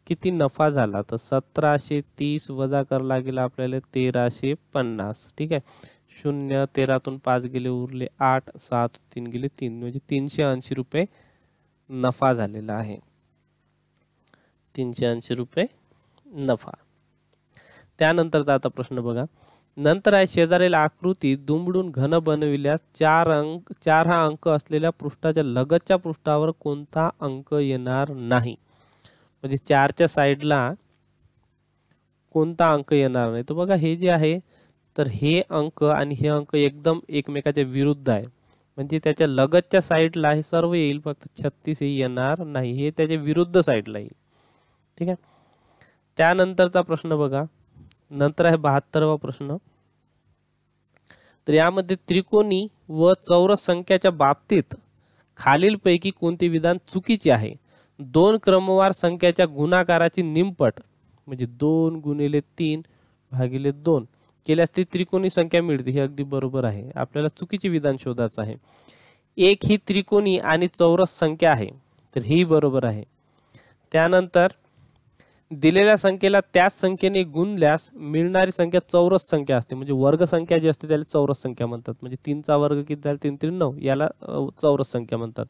किती नफा झाला? तर 1,730 वजा करावं लागेल आपल्याला 1,350. ठीक आहे, 0 13तून 5 गेले, उरले 8, 6 3 गेले 3, म्हणजे 380 रुपये नफा झालेला आहे. 380 रुपये नफा. त्यानंतरचा आता प्रश्न बघा. नंतर आहे शेजारील आकृती दुमडून घन बनविल्यास 4 हा अंक असलेल्या पृष्ठाच्या लगतच्या पृष्ठावर कोणता अंक येणार नाही? म्हणजे 4च्या साईडला कोणता अंक येणार नाही? तर बघा, हे जे आहे तर हे अंक आणि हे अंक एकदम एकमेकाच्या विरुद्ध आहे, म्हणजे त्याच्या लगतच्या साईडला हे सर्व येईल, फक्त 36 हे येणार नाही, हे त्याच्या विरुद्ध साईडला येईल. ठीक आहे, त्यानंतरचा प्रश्न बघा. नंतर आहे 72वा प्रश्न. तर यामध्ये त्रिकोणी व चौरस संख्याच्या बाबतीत खालीलपैकी कोणते विधान चुकीचे आहे? 2 क्रमवार संख्याच्या गुणाकाराची निमपट, म्हणजे 2 गुणिले 3 भागिले 2 केल्यास ती त्रिकोणी संख्या मिळते, हे अगदी बरोबर आहे. आपल्याला चुकीचे विधान शोधायचं आहे. 1 ही त्रिकोणी आणि चौरस संख्या आहे, तर हेही बरोबर आहे. त्यानंतर दिलेल्या संख्येला त्याच संख्येने गुणल्यास मिळणारी संख्या चौरस संख्या असते, म्हणजे वर्ग संख्या जी असते त्याला चौरस संख्या म्हणतात. म्हणजे 3चा वर्ग किती झाला? 3 3 9, याला चौरस संख्या म्हणतात.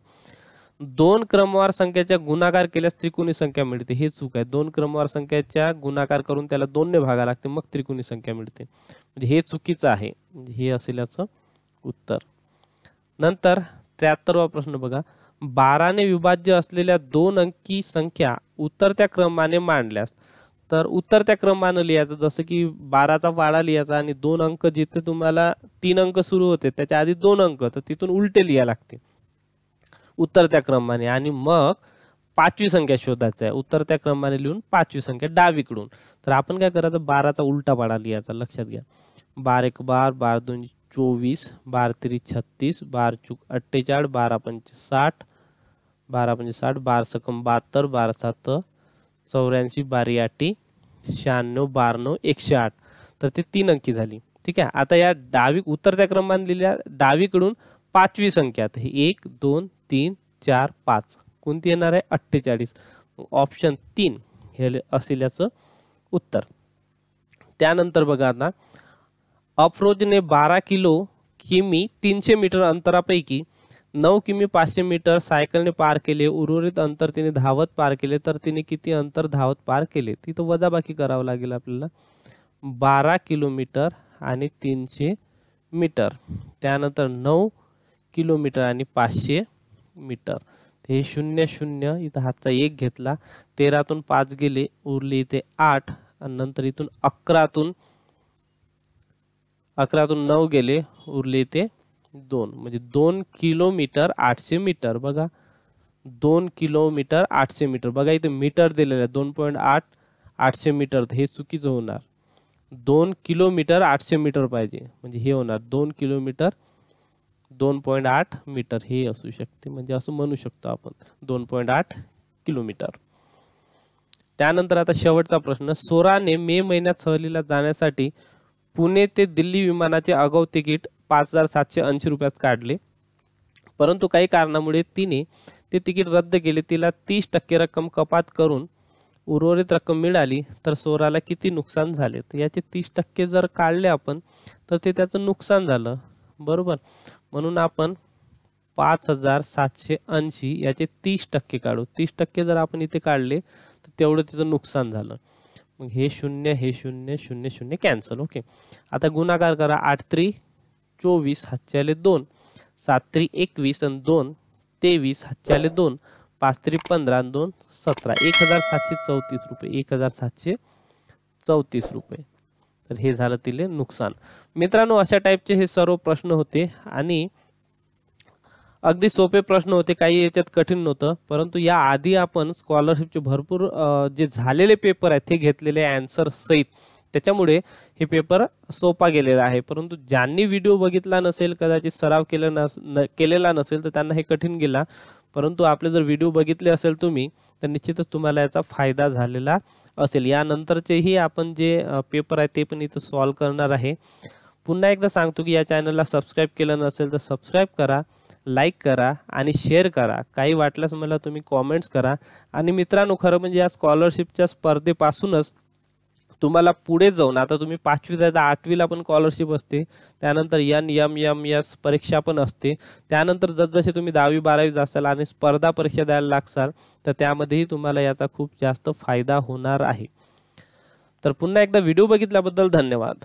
2 क्रमवार संख्याच्या गुणाकार केल्यास त्रिकोणी संख्या मिळते, हे चूक आहे. 2 क्रमवार संख्याच्या गुणाकार करून त्याला 2 ने भागा लागते, मग त्रिकोणी संख्या मिळते, म्हणजे हे चुकीचं आहे. म्हणजे हे असेल याचं उत्तर. नंतर 73वा प्रश्न बघा. 12 ने विभाज्य असलेल्या 2 अंकी संख्या उतरत्या क्रमाने मांडल्यास, तर उतरत्या क्रमाने लिहायचं, जसं की 12चा पाढा लिहायचा आणि 2 अंक जिथे तुम्हाला 3 अंक सुरू होते त्याच्या आधी 2 अंक, तर तिथून उलटे लिहायला लागते उतरत्या क्रमाने, आणि मग 5वी संख्या शोधायची आहे. उतरत्या क्रमाने लिहून 5वी संख्या डावीकडून. तर आपण काय करायचं, 12चा उलटा पाढा लिहायचा. लक्षात घ्या, 12 1 12, 12 2 24, 12 3 36, 12 चूक 48, 12 पंच 60, 12 पंच 60, 12 सकम 72, 12 7 84, 12 आठी 96, 12 108. तर ते 3 अंकी झाली. ठीक आहे. आता या उतरत्या क्रमाने लिहिल्या डावीकडून 5वी संख्या, तर 1 2 3 4 5 कोणती येणार आहे? 48. ऑप्शन 3 हे असेल याचं उत्तर. त्यानंतर बघा आता, अफरोजने 12 किमी 300 मीटर अंतरापैकी 9 किमी 500 मीटर सायकलने पार केले. उर्वरित अंतर तिने धावत पार केले. तर तिने किती अंतर धावत पार केले? तिथं वजाबाकी करावं लागेल आपल्याला. 12 किलोमीटर आणि 300 मीटर, त्यानंतर 9 किलोमीटर आणि 500 मीटर. हे 0 0 इथं हातचा 1 घेतला. 13तून 5 गेले, उरले इथे 8 आणि नंतर इथून 11तून 9 गेले, उरले इथे 2, म्हणजे 2 किलोमीटर 800 मीटर. बघा 2 किलोमीटर 800 मीटर. बघा इथे मीटर दिलेलं आहे 2.8 800 मीटर, हे चुकीचं होणार. 2 किलोमीटर 800 मीटर पाहिजे, म्हणजे हे होणार 2 किलोमीटर 2.8 मीटर हे असू शकते, म्हणजे असं म्हणू शकतो आपण 2.8 किलोमीटर. त्यानंतर आता शेवटचा प्रश्न, सोराने मे महिन्यात सहलीला जाण्यासाठी पुणे ते दिल्ली विमानाचे आगाऊ तिकीट 5780 रुपयात काढले, परंतु काही कारणामुळे तिने ते तिकीट रद्द केले. तिला 30% रक्कम कपात करून उर्वरित रक्कम मिळाली, तर सोराला किती नुकसान झाले? तर याचे 30% जर काढले आपण तर ते त्याचं नुकसान झालं, बरोबर. म्हणून आपण 5780 याचे 30% काढू. 30% जर आपण इथे काढले तर तेवढं तिचं नुकसान झालं. मग हे 0 हे 0 0 0 कॅन्सल. ओके. आता गुणाकार करा. 8 3 24 हातचे आले 2, 7 3 21 आणि 2 23 हातचे आले 2, 5 3 15 आणि 2 17, 1734 रुपये. 1734 रुपये. तर हे झालं तिले नुकसान. मित्रांनो, अशा टाईपचे हे सर्व प्रश्न होते आणि अगदी सोपे प्रश्न होते, काही याच्यात कठीण नव्हतं. परंतु या आधी आपण स्कॉलरशिपचे भरपूर जे झालेले पेपर आहेत ते घेतलेले आन्सर सहित, त्याच्यामुळे हे पेपर सोपा गेलेला आहे. परंतु ज्यांनी व्हिडिओ बघितला नसेल, कदाचित सराव केलेला नसेल, तर त्यांना हे कठीण गेला. परंतु आपले जर व्हिडिओ बघितले असेल तुम्ही, तर निश्चितच तुम्हाला याचा फायदा झालेला असेल. यानंतरचेही आपण जे पेपर आहे ते पण इथं सॉल्व करणार आहे. पुन्हा एकदा सांगतो की या चॅनलला सबस्क्राईब केलं नसेल तर सबस्क्राईब करा, लाईक करा आणि शेअर करा. काही वाटल्यास मला तुम्ही कॉमेंट्स करा. आणि मित्रांनो, खरं म्हणजे या स्कॉलरशिपच्या स्पर्धेपासूनच तुम्हाला पुढे जाऊन, आता तुम्ही 5वी जाता 8वीला पण स्कॉलरशिप असते, त्यानंतर NMMS परीक्षा पण असते, त्यानंतर जसजसे तुम्ही 10वी 12वी जासाल आणि स्पर्धा परीक्षा द्यायला लागसाल, तर त्यामध्येही तुम्हाला याचा खूप जास्त फायदा होणार आहे. तर पुन्हा एकदा व्हिडिओ बघितल्याबद्दल धन्यवाद.